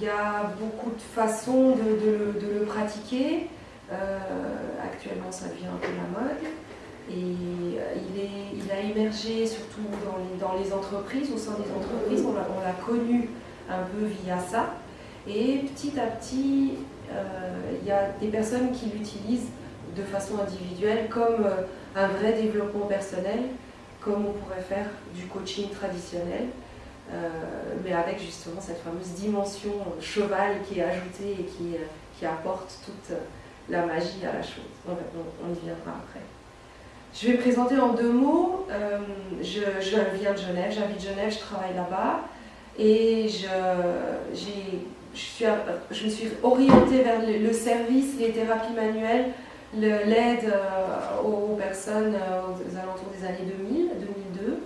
y a beaucoup de façons de le pratiquer. Actuellement, ça devient un peu la mode. Et il a émergé surtout dans les entreprises, au sein des entreprises. On l'a connu un peu via ça. Et petit à petit, il y a des personnes qui l'utilisent de façon individuelle comme un vrai développement personnel, comme on pourrait faire du coaching traditionnel, mais avec justement cette fameuse dimension cheval qui est ajoutée et qui apporte toute la magie à la chose. On y viendra après. Je vais me présenter en 2 mots. Je viens de Genève, j'habite Genève, je travaille là-bas et je me suis orientée vers le service, les thérapies manuelles, l'aide aux personnes aux alentours des années 2000, 2002.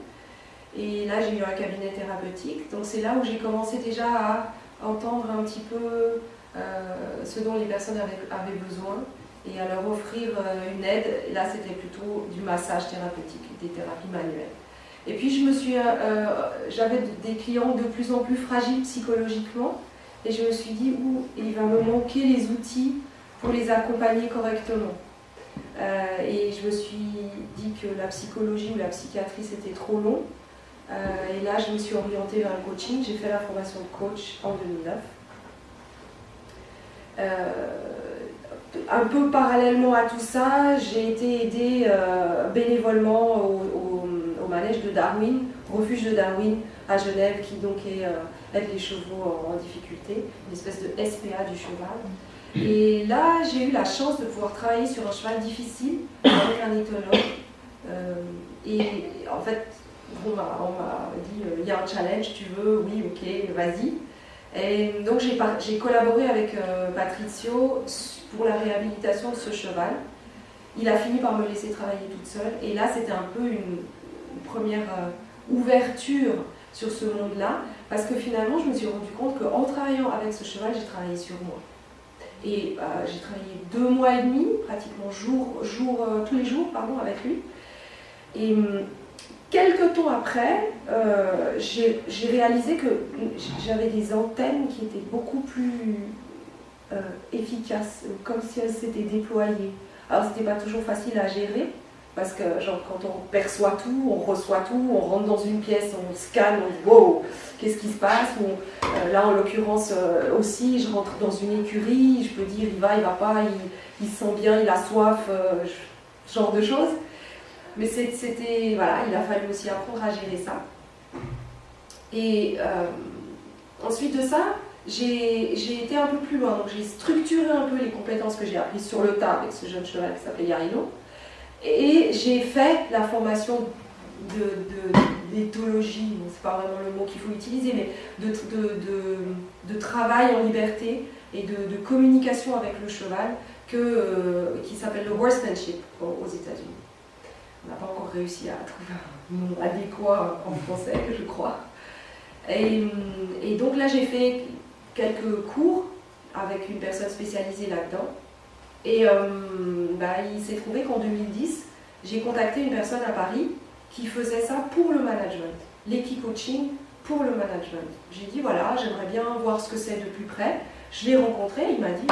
Et là, j'ai eu un cabinet thérapeutique. Donc c'est là où j'ai commencé déjà à entendre un petit peu ce dont les personnes avaient besoin et à leur offrir une aide. Et là, c'était plutôt du massage thérapeutique, des thérapies manuelles. Et puis, j'avais des clients de plus en plus fragiles psychologiquement. Et je me suis dit, il va me manquer les outils pour les accompagner correctement. Et je me suis dit que la psychologie ou la psychiatrie, c'était trop long. Et là, je me suis orientée vers le coaching. J'ai fait la formation de coach en 2009. Un peu parallèlement à tout ça, j'ai été aidée bénévolement au manège de Darwin, au refuge de Darwin à Genève, qui donc aide les chevaux en difficulté, une espèce de SPA du cheval. Et là, j'ai eu la chance de pouvoir travailler sur un cheval difficile avec un éthologue. Et en fait, on m'a dit, il y a un challenge, tu veux? Oui, ok, vas-y. Et donc j'ai collaboré avec Patrizio pour la réhabilitation de ce cheval. Il a fini par me laisser travailler toute seule. Et là, c'était un peu une première ouverture sur ce monde-là, parce que finalement, je me suis rendu compte qu'en travaillant avec ce cheval, j'ai travaillé sur moi. Et j'ai travaillé 2 mois et demi, pratiquement tous les jours, avec lui. Et quelques temps après, j'ai réalisé que j'avais des antennes qui étaient beaucoup plus efficaces, comme si elles s'étaient déployées. Alors, c'était pas toujours facile à gérer, parce que quand on perçoit tout, on reçoit tout, on rentre dans une pièce, on scanne, on dit wow, qu'est-ce qui se passe? Là, en l'occurrence aussi, je rentre dans une écurie, je peux dire il va pas, il sent bien, il a soif, ce genre de choses. Mais c'était, voilà, il a fallu aussi apprendre à gérer ça. Et ensuite de ça, j'ai été un peu plus loin. Donc j'ai structuré un peu les compétences que j'ai apprises sur le tas avec ce jeune cheval qui s'appelait Yarino. Et j'ai fait la formation d'éthologie, c'est pas vraiment le mot qu'il faut utiliser, mais de travail en liberté et de communication avec le cheval qui s'appelle le horsemanship aux États-Unis. On n'a pas encore réussi à trouver un nom adéquat en français, je crois. Et donc là, j'ai fait quelques cours avec une personne spécialisée là-dedans. Et il s'est trouvé qu'en 2010, j'ai contacté une personne à Paris qui faisait ça pour le management, l'équi-coaching pour le management. J'ai dit, voilà, j'aimerais bien voir ce que c'est de plus près. Je l'ai rencontré, il m'a dit,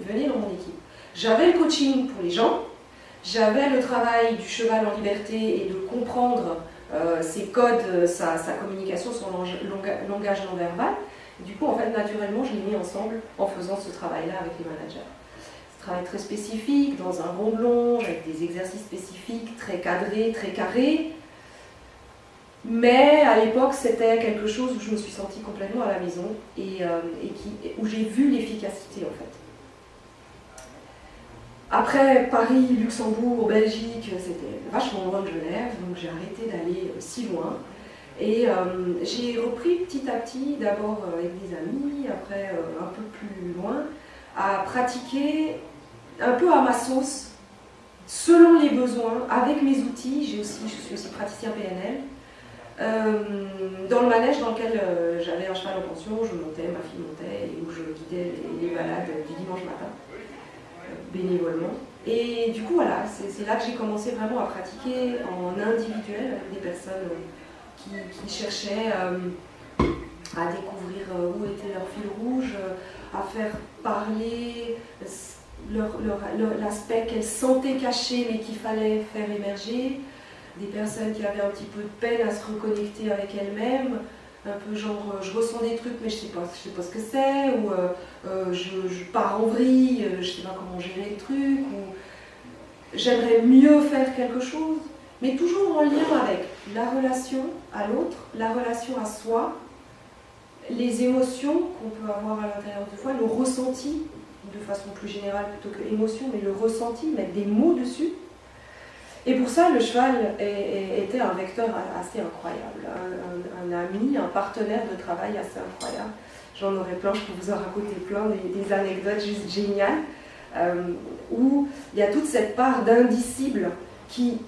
venez dans mon équipe. J'avais le coaching pour les gens, j'avais le travail du cheval en liberté et de comprendre ses codes, sa communication, son langage non verbal. Du coup, en fait, naturellement, je l'ai mis ensemble en faisant ce travail-là avec les managers. Travail très spécifique, dans un rond long, avec des exercices spécifiques, très cadrés, très carrés. Mais à l'époque, c'était quelque chose où je me suis sentie complètement à la maison et où j'ai vu l'efficacité en fait. Après Paris, Luxembourg, Belgique, c'était vachement loin de Genève, donc j'ai arrêté d'aller si loin. Et j'ai repris petit à petit, d'abord avec des amis, après un peu plus loin, à pratiquer un peu à ma sauce, selon les besoins, avec mes outils. Je suis aussi praticien PNL. Dans le manège dans lequel j'avais un cheval en pension, je montais, ma fille montait, et où je guidais les balades du dimanche matin, bénévolement. Et du coup, voilà, c'est là que j'ai commencé vraiment à pratiquer en individuel avec des personnes qui cherchaient à découvrir où était leur fil rouge, à faire parler l'aspect qu'elles sentaient caché mais qu'il fallait faire émerger, des personnes qui avaient un petit peu de peine à se reconnecter avec elles-mêmes, un peu genre je ressens des trucs mais je sais pas ce que c'est, ou je pars en vrille, je sais pas comment gérer le truc, ou j'aimerais mieux faire quelque chose, mais toujours en lien avec la relation à l'autre, la relation à soi, les émotions qu'on peut avoir à l'intérieur de soi, le ressenti, de façon plus générale plutôt que émotion, mais le ressenti, mettre des mots dessus. Et pour ça, le cheval était un vecteur assez incroyable, un ami, un partenaire de travail assez incroyable. J'en aurais plein, je peux vous en raconter plein, des anecdotes juste géniales, où il y a toute cette part d'indicible qui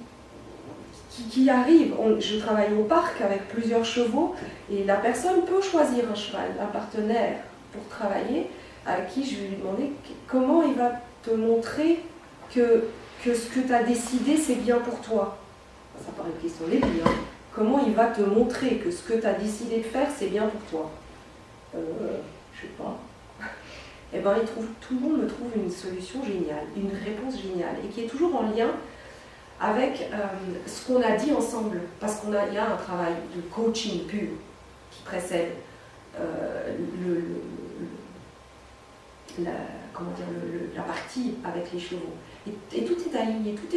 arrive. Je travaille au parc avec plusieurs chevaux, et la personne peut choisir un cheval, un partenaire pour travailler, à qui je vais lui demander comment il va te montrer que ce que tu as décidé, c'est bien pour toi. Ça paraît une question débile, hein. Comment il va te montrer que ce que tu as décidé de faire, c'est bien pour toi? Je sais pas. Eh bien, tout le monde me trouve une solution géniale, une réponse géniale, et qui est toujours en lien avec ce qu'on a dit ensemble. Parce qu'il y a un travail de coaching pur qui précède la partie avec les chevaux. Et tout est aligné, tout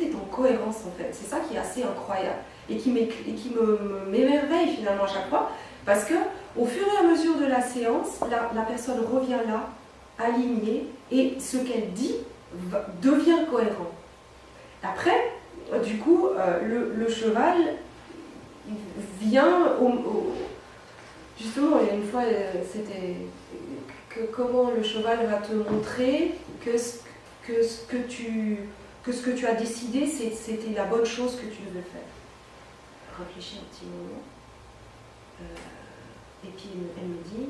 est en cohérence en fait. C'est ça qui est assez incroyable et qui m'émerveille finalement à chaque fois, parce que au fur et à mesure de la séance, la personne revient là, alignée, et ce qu'elle dit devient cohérent. Après, du coup, le cheval vient justement, il y a une fois, c'était comment le cheval va te montrer que ce que tu as décidé, c'était la bonne chose que tu devais faire. Réfléchis un petit moment. Et puis elle me dit,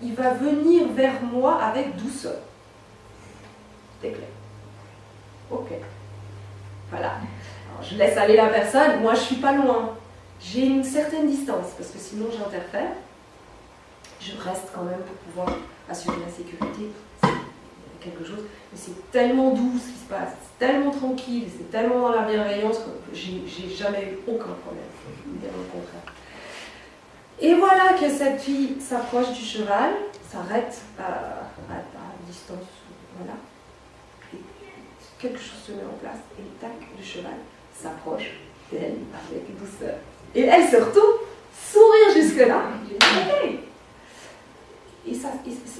il va venir vers moi avec douceur. C'est clair. Ok. Voilà. Alors, je laisse aller la personne. Moi, je suis pas loin. J'ai une certaine distance, parce que sinon j'interfère. Je reste quand même pour pouvoir assurer la sécurité. C'est quelque chose, mais c'est tellement doux ce qui se passe, c'est tellement tranquille, c'est tellement dans la bienveillance que j'ai jamais eu aucun problème, bien au contraire. Et voilà que cette fille s'approche du cheval, s'arrête à distance, voilà. Et quelque chose se met en place, et tac, le cheval s'approche d'elle avec douceur. Et elle se retourne, sourire jusque-là. Hey. Et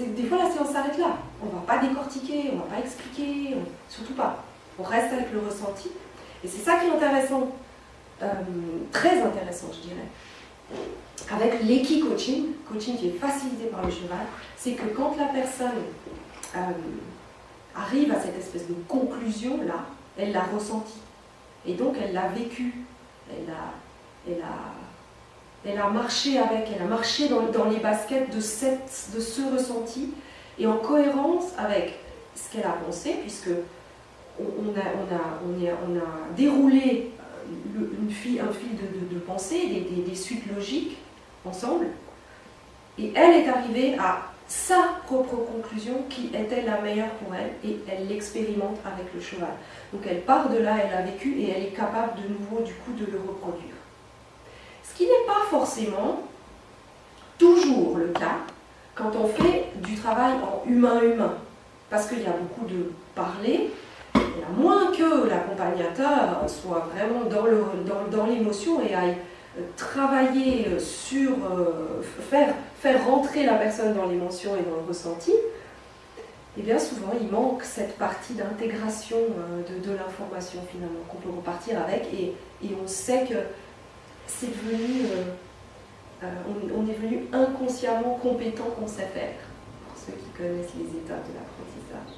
des fois la séance s'arrête là. On ne va pas décortiquer, on ne va pas expliquer, surtout pas. On reste avec le ressenti. Et c'est ça qui est intéressant, très intéressant je dirais. Avec l'équi-coaching, coaching qui est facilité par le cheval, c'est que quand la personne arrive à cette espèce de conclusion là, elle l'a ressenti. Et donc elle l'a vécu. Elle a marché avec, elle a marché dans les baskets de ce ressenti, et en cohérence avec ce qu'elle a pensé, puisque on a déroulé un fil de pensée, des suites logiques ensemble, et elle est arrivée à sa propre conclusion qui était la meilleure pour elle, et elle l'expérimente avec le cheval. Donc elle part de là, elle a vécu, et elle est capable de nouveau du coup de le reproduire. Ce qui n'est pas forcément toujours le cas quand on fait du travail en humain-humain, parce qu'il y a beaucoup de parler, et à moins que l'accompagnateur soit vraiment dans l'émotion et aille travailler sur, faire rentrer la personne dans l'émotion et dans le ressenti, et bien souvent il manque cette partie d'intégration de l'information finalement qu'on peut repartir avec, et on sait que c'est devenu, on est devenu inconsciemment compétent qu'on sait faire, pour ceux qui connaissent les étapes de l'apprentissage.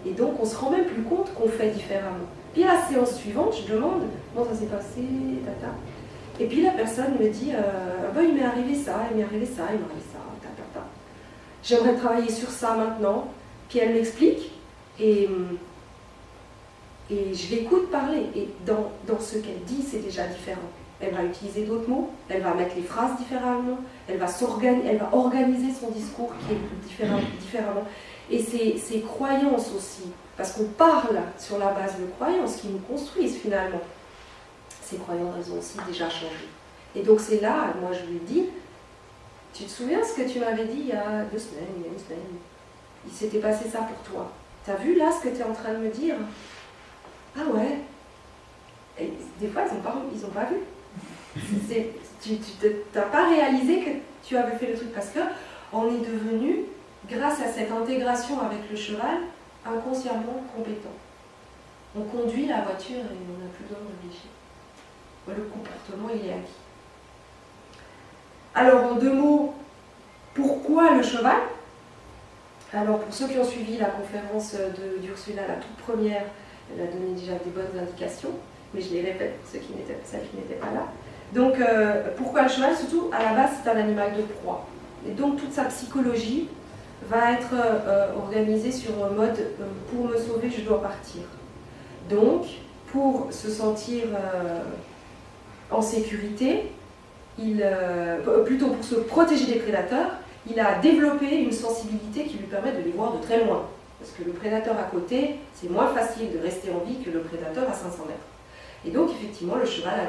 Et donc on se rend même plus compte qu'on fait différemment. Puis à la séance suivante, je demande comment ça s'est passé, tata. Et puis la personne me dit, il m'est arrivé ça, il m'est arrivé ça, il m'est arrivé ça, tata. J'aimerais travailler sur ça maintenant. Puis elle m'explique, et je l'écoute parler. Et dans ce qu'elle dit, c'est déjà différent. elle va utiliser d'autres mots, elle va mettre les phrases différemment, elle va organiser son discours qui est différemment. Et ses croyances aussi, parce qu'on parle sur la base de croyances qui nous construisent finalement. Ces croyances, elles ont aussi déjà changé. Et donc c'est là, moi je lui dis, tu te souviens ce que tu m'avais dit il y a 2 semaines, il y a une semaine, il s'était passé ça pour toi. T'as vu là ce que tu es en train de me dire? Ah ouais. Et des fois, ils ont pas vu. Tu n'as pas réalisé que tu avais fait le truc parce qu'on est devenu, grâce à cette intégration avec le cheval, inconsciemment compétent. On conduit la voiture et on n'a plus besoin de réfléchir. Le comportement, il est acquis. Alors, en 2 mots, pourquoi le cheval? Alors, pour ceux qui ont suivi la conférence d'Ursula, la toute première, elle a donné déjà des bonnes indications, mais je les répète pour celles qui n'étaient pas là. Donc, pourquoi le cheval? Surtout, à la base, c'est un animal de proie. Et donc, toute sa psychologie va être organisée sur un mode pour me sauver, je dois partir. Donc, pour se sentir en sécurité, plutôt pour se protéger des prédateurs, il a développé une sensibilité qui lui permet de les voir de très loin. Parce que le prédateur à côté, c'est moins facile de rester en vie que le prédateur à 500 mètres. Et donc, effectivement, le cheval a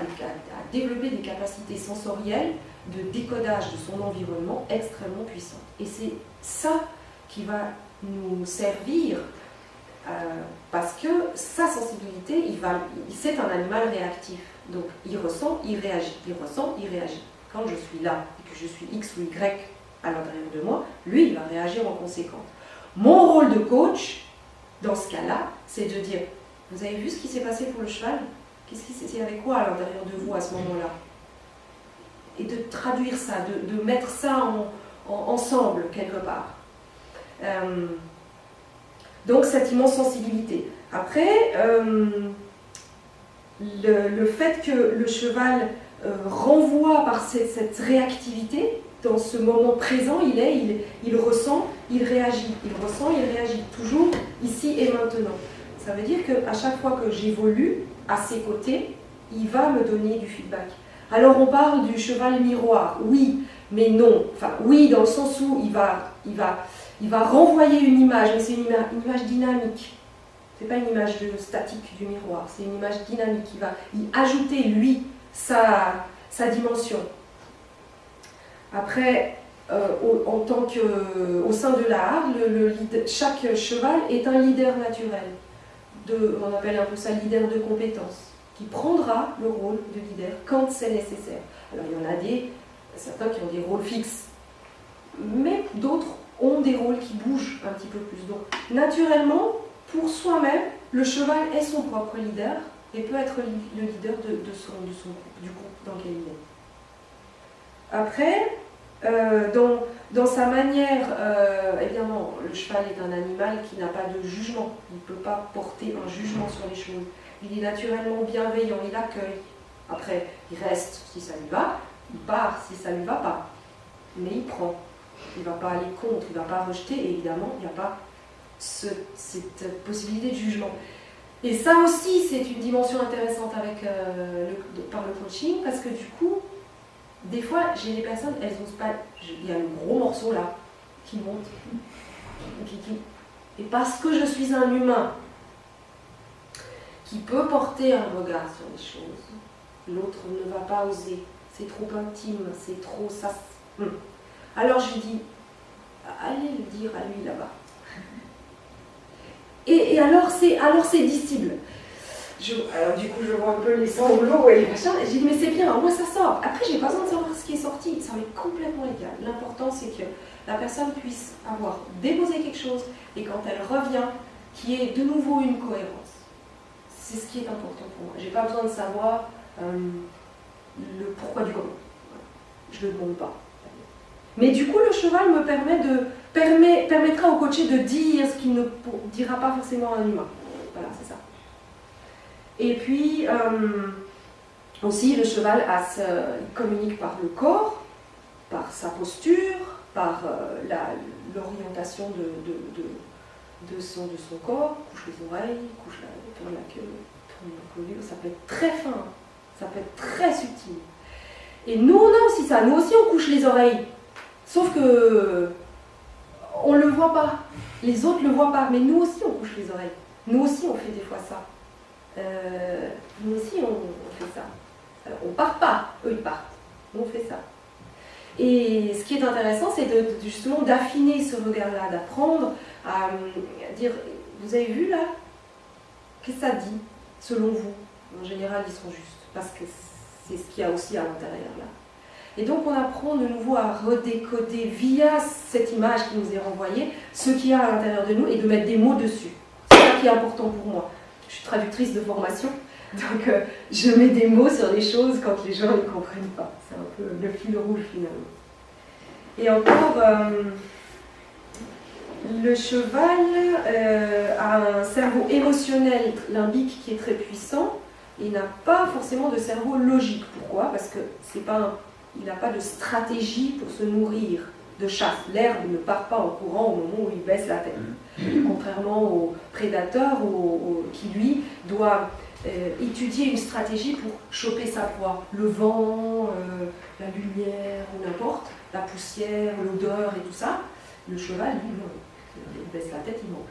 développé des capacités sensorielles de décodage de son environnement extrêmement puissantes. Et c'est ça qui va nous servir, parce que sa sensibilité, c'est un animal réactif. Donc, il ressent, il réagit. Il ressent, il réagit. Quand je suis là et que je suis X ou Y à l'intérieur de moi, lui, il va réagir en conséquence. Mon rôle de coach, dans ce cas-là, c'est de dire, vous avez vu ce qui s'est passé pour le cheval? Il y avait quoi à l'intérieur de vous à ce moment-là? Et de traduire ça, de mettre ça ensemble quelque part. Donc cette immense sensibilité. Après, le fait que le cheval renvoie par cette réactivité, dans ce moment présent, il ressent, il réagit. Il ressent, il réagit. Toujours ici et maintenant. Ça veut dire qu'à chaque fois que j'évolue à ses côtés, il va me donner du feedback. Alors on parle du cheval miroir, oui, mais non. Enfin, oui, dans le sens où il va renvoyer une image, mais c'est une image dynamique. C'est pas une image statique du miroir, c'est une image dynamique. Il va y ajouter, lui, sa dimension. Après, au sein de l'art, chaque cheval est un leader naturel. On appelle un peu ça leader de compétence, qui prendra le rôle de leader quand c'est nécessaire. Alors il y en a certains qui ont des rôles fixes, mais d'autres ont des rôles qui bougent un petit peu plus. Donc naturellement, pour soi-même, le cheval est son propre leader et peut être le leader du groupe dans lequel il est. Après, dans sa manière, évidemment, le cheval est un animal qui n'a pas de jugement. Il ne peut pas porter un jugement sur les choses. Il est naturellement bienveillant, il accueille. Après, il reste si ça lui va, il part si ça ne lui va pas. Mais il prend. Il ne va pas aller contre, il ne va pas rejeter, et évidemment, il n'y a pas cette possibilité de jugement. Et ça aussi, c'est une dimension intéressante par le coaching, parce que du coup, des fois, j'ai des personnes, elles n'osent pas. Il y a un gros morceau là qui monte. Et parce que je suis un humain qui peut porter un regard sur les choses, l'autre ne va pas oser. C'est trop intime, c'est trop ça. Alors je lui dis, allez le dire à lui là-bas. Et alors c'est distible. Alors du coup je vois un peu les sanglots et les machins, et je dis mais c'est bien, moi ça sort. Après j'ai pas besoin de savoir ce qui est sorti, ça m'est complètement égal. L'important c'est que la personne puisse avoir déposé quelque chose et quand elle revient, qu'il y ait de nouveau une cohérence. C'est ce qui est important pour moi. J'ai pas besoin de savoir le pourquoi du comment. Je le demande pas. Mais du coup le cheval me permettra au coaché de dire ce qu'il ne dira pas forcément à un humain. Voilà, c'est ça. Et puis, aussi, le cheval il communique par le corps, par sa posture, par l'orientation de son corps, couche les oreilles, tourne la queue, tourne la colure, ça peut être très fin. Ça peut être très subtil. Et nous, on a aussi ça. Nous aussi, on couche les oreilles. Sauf que on ne le voit pas. Les autres ne le voient pas. Mais nous aussi, on couche les oreilles. Nous aussi, on fait des fois ça. Nous aussi, on fait ça. Alors, on ne part pas. Eux, ils partent. Nous, on fait ça. Et ce qui est intéressant, c'est justement d'affiner ce regard-là, d'apprendre à dire, vous avez vu là? Qu'est-ce que ça dit, selon vous? En général, ils sont justes, parce que c'est ce qu'il y a aussi à l'intérieur là. Et donc on apprend de nouveau à redécoder via cette image qui nous est renvoyée, ce qu'il y a à l'intérieur de nous et de mettre des mots dessus. C'est ça qui est important pour moi. Je suis traductrice de formation, donc je mets des mots sur les choses quand les gens ne comprennent pas. C'est un peu le fil rouge finalement. Et encore, le cheval a un cerveau émotionnel limbique qui est très puissant et n'a pas forcément de cerveau logique. Pourquoi? Parce que il n'a pas de stratégie pour se nourrir de chasse. L'herbe ne part pas en courant au moment où il baisse la tête. Contrairement au prédateur qui, lui, doit étudier une stratégie pour choper sa proie. Le vent, la lumière, ou n'importe, la poussière, l'odeur et tout ça. Le cheval, lui, non. Il baisse la tête, il mange.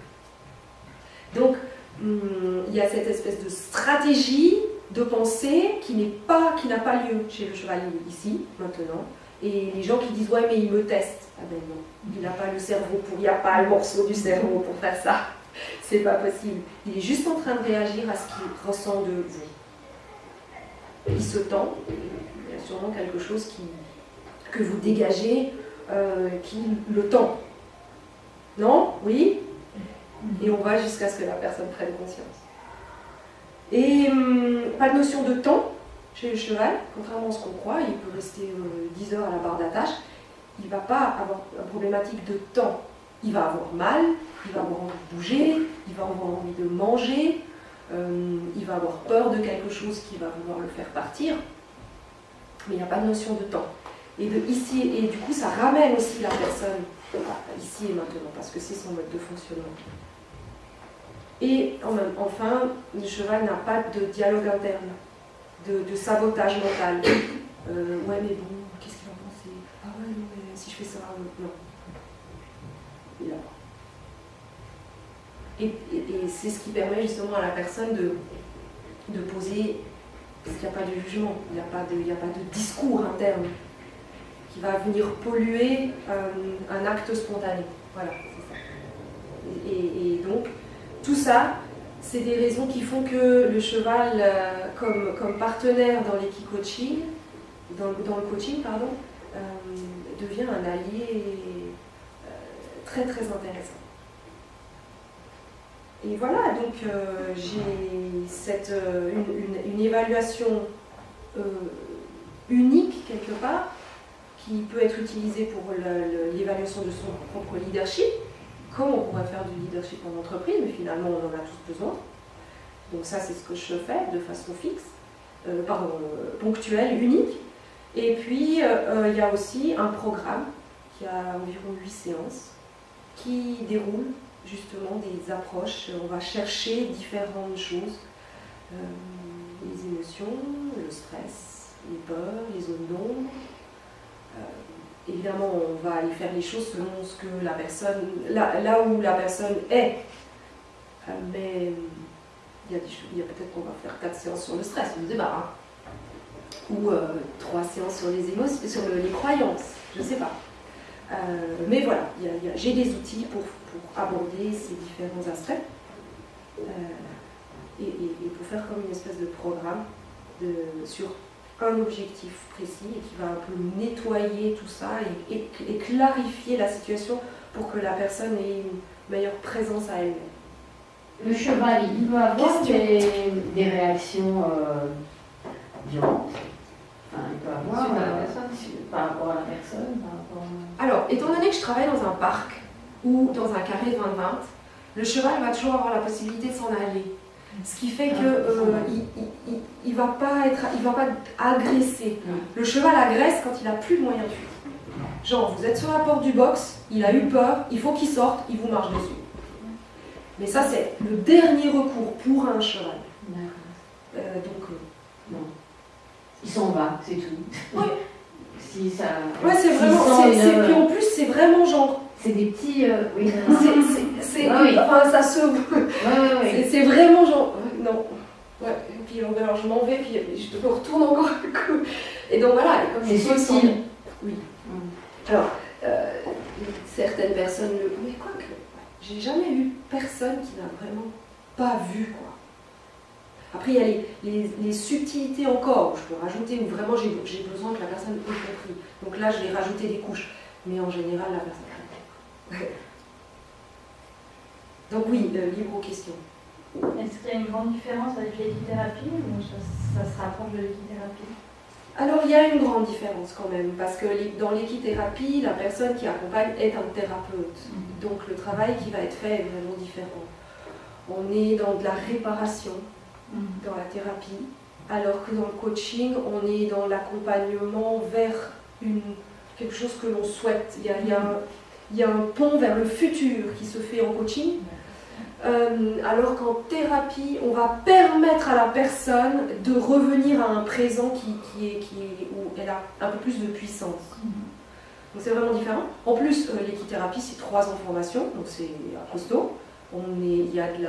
Donc, il y a cette espèce de stratégie de pensée qui n'a pas lieu chez le cheval ici, maintenant. Et les gens qui disent « ouais, mais il me teste ». Ah ben non, il n'a pas le cerveau il n'y a pas le morceau du cerveau pour faire ça. C'est pas possible. Il est juste en train de réagir à ce qu'il ressent de vous. Il se tend, il y a sûrement quelque chose que vous dégagez qui le tend. Non? Oui? Et on va jusqu'à ce que la personne prenne conscience. Et pas de notion de temps chez le cheval, contrairement à ce qu'on croit, il peut rester 10 heures à la barre d'attache. Il ne va pas avoir une problématique de temps. Il va avoir mal, il va avoir envie de bouger, il va avoir envie de manger, il va avoir peur de quelque chose qui va vouloir le faire partir, mais il n'y a pas de notion de temps. Et du coup, ça ramène aussi la personne ici et maintenant, parce que c'est son mode de fonctionnement. Et enfin, le cheval n'a pas de dialogue interne, de sabotage mental. Ouais, mais bon, qu'est-ce qu'il va penser? Ah ouais, non, mais si je fais ça, non. Il a pas. Et c'est ce qui permet justement à la personne de poser, parce qu'il n'y a pas de jugement, il n'y a pas de discours interne qui va venir polluer un acte spontané. Voilà, c'est ça. Et donc, tout ça, c'est des raisons qui font que le cheval, comme partenaire dans l'équicoaching, dans le coaching, pardon, devient un allié très très intéressant. Et voilà, donc j'ai une évaluation unique quelque part, qui peut être utilisée pour l'évaluation de son propre leadership, comme on pourrait faire du leadership en entreprise, mais finalement on en a tous besoin. Donc ça c'est ce que je fais de façon fixe, ponctuelle, unique. Et puis il y a aussi un programme qui a environ 8 séances qui déroule justement des approches. On va chercher différentes choses, les émotions, le stress, les peurs, les zones d'ombre. Évidemment, on va aller faire les choses selon ce que la personne, là où la personne est. Mais il y a peut-être qu'on va faire 4 séances sur le stress, on se débarre. Ou 3 séances sur les émotions, sur les croyances, je ne sais pas. Mais voilà, j'ai des outils pour aborder ces différents aspects et pour faire comme une espèce de programme sur un objectif précis et qui va un peu nettoyer tout ça et clarifier la situation pour que la personne ait une meilleure présence à elle-même. Le cheval, il peut avoir des réactions violentes. Enfin, il peut avoir par rapport à la personne, par rapport à... Alors, étant donné que je travaille dans un parc ou dans un carré 20-20, le cheval va toujours avoir la possibilité de s'en aller. Ce qui fait qu'il ne va pas agresser. Le cheval agresse quand il n'a plus de moyens de fuite. Genre, vous êtes sur la porte du box, il a eu peur, il faut qu'il sorte, il vous marche dessus. Mais ça, c'est le dernier recours pour un cheval. Donc, non. il s'en va, c'est tout. Oui. Si ça. Ouais, c'est vraiment. Puis en plus, c'est vraiment genre. C'est des petits. Oui. Enfin, ça se. Ouais. C'est vraiment genre. Non. Ouais. Et puis alors, je m'en vais, puis je retourne encore un coup. Et donc voilà. C'est subtil. Oui. Alors, certaines personnes le. Mais quoi que. J'ai jamais eu personne qui n'a vraiment pas vu, quoi. Après, il y a les subtilités encore, où je peux rajouter, où vraiment j'ai besoin que la personne ait compris. Donc là, je vais rajouter des couches. Mais en général, la personne a compris. Donc oui, libre aux questions. Est-ce qu'il y a une grande différence avec l'équithérapie ou ça se rapproche de l'équithérapie? Alors, il y a une grande différence quand même, parce que dans l'équithérapie, la personne qui accompagne est un thérapeute. Donc le travail qui va être fait est vraiment différent. On est dans de la réparation, dans la thérapie, alors que dans le coaching, on est dans l'accompagnement vers quelque chose que l'on souhaite. Il y a un pont vers le futur qui se fait en coaching, alors qu'en thérapie, on va permettre à la personne de revenir à un présent où elle a un peu plus de puissance. Donc c'est vraiment différent. En plus, l'équithérapie, c'est 3 ans de formation, donc c'est costaud. Il y a de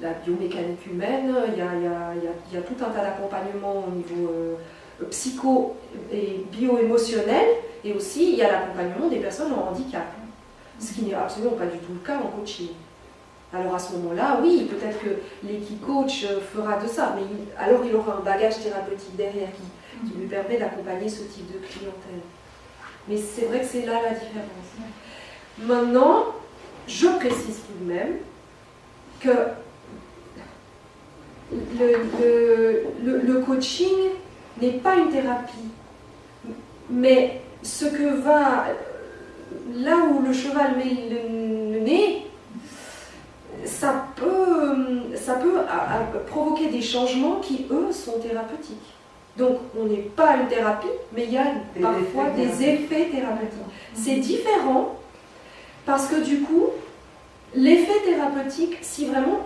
la biomécanique humaine, il y a tout un tas d'accompagnements au niveau psycho et bio-émotionnel, et aussi il y a l'accompagnement des personnes en handicap, ce qui n'est absolument pas du tout le cas en coaching. Alors à ce moment-là, oui, peut-être que l'équicoach fera de ça, mais alors il aura un bagage thérapeutique derrière qui lui permet d'accompagner ce type de clientèle. Mais c'est vrai que c'est là la différence. Maintenant, je précise tout de même que le coaching n'est pas une thérapie, mais ce que va, là où le cheval met le nez, ça peut provoquer des changements qui, eux, sont thérapeutiques. Donc, on n'est pas une thérapie, mais il y a parfois des effets thérapeutiques. C'est différent parce que du coup, l'effet thérapeutique, si vraiment,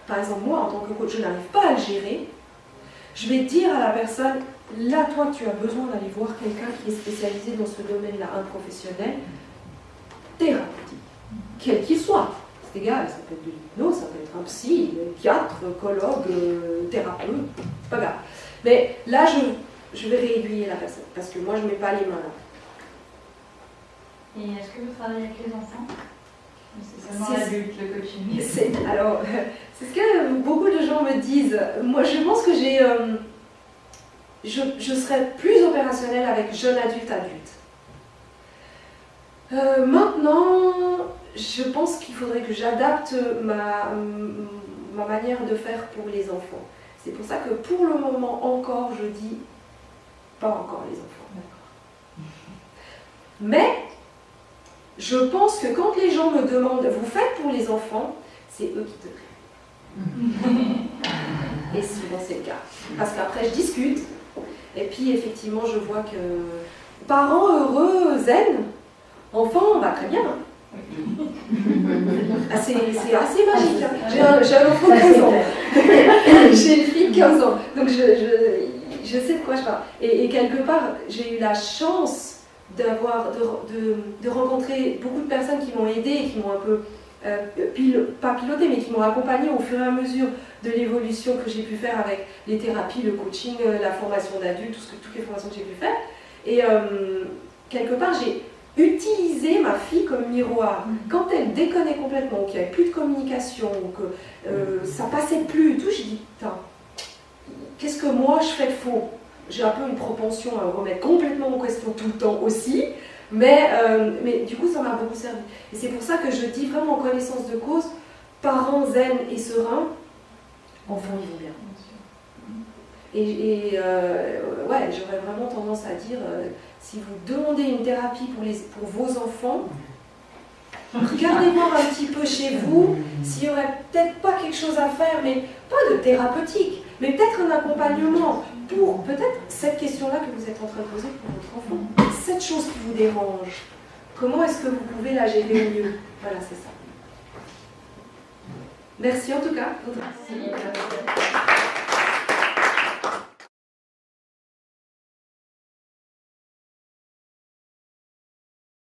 par exemple, moi, en tant que coach, je n'arrive pas à le gérer, je vais dire à la personne, là, toi, tu as besoin d'aller voir quelqu'un qui est spécialisé dans ce domaine-là, un professionnel thérapeutique, quel qu'il soit. C'est égal, ça peut être de l'hypnose, ça peut être un psy, psychiatre, psychologue, thérapeute, c'est pas grave. Mais là, je vais réaiguiller la personne, parce que moi, je ne mets pas les mains là. Et est-ce que vous travaillez avec les enfants? C'est seulement l'adulte, le coaching. Alors, c'est ce que beaucoup de gens me disent. Moi, je pense que je serais plus opérationnelle avec jeune adulte. Maintenant, je pense qu'il faudrait que j'adapte ma manière de faire pour les enfants. C'est pour ça que pour le moment encore, je dis pas encore les enfants. Mais je pense que quand les gens me demandent, vous faites pour les enfants, c'est eux qui devraient. Et souvent c'est le cas. Parce qu'après je discute, et puis effectivement je vois que parents heureux, zen, enfants, bah très bien. Ah, c'est assez magique. Hein. J'ai un enfant de 15 ans. J'ai une fille de 15 ans. Donc je sais de quoi je parle. Et quelque part, j'ai eu la chance de rencontrer beaucoup de personnes qui m'ont aidée, qui m'ont un peu, pas piloté, mais qui m'ont accompagnée au fur et à mesure de l'évolution que j'ai pu faire avec les thérapies, le coaching, la formation d'adultes, toutes les formations que j'ai pu faire. Et quelque part, j'ai utilisé ma fille comme miroir. Quand elle déconnait complètement, qu'il n'y avait plus de communication, que ça passait plus et tout, j'ai dit, putain, qu'est-ce que moi je fais de faux? J'ai un peu une propension à remettre complètement en question tout le temps aussi, mais du coup ça m'a beaucoup servi. Et c'est pour ça que je dis vraiment en connaissance de cause, parents zen et sereins, enfants ils vont bien. Et ouais, j'aurais vraiment tendance à dire, si vous demandez une thérapie pour vos enfants, regardez voir un petit peu chez vous s'il n'y aurait peut-être pas quelque chose à faire, mais pas de thérapeutique, mais peut-être un accompagnement pour peut-être cette question-là que vous êtes en train de poser pour votre enfant. Cette chose qui vous dérange, comment est-ce que vous pouvez la gérer au mieux? Voilà, c'est ça. Merci en tout cas. Merci.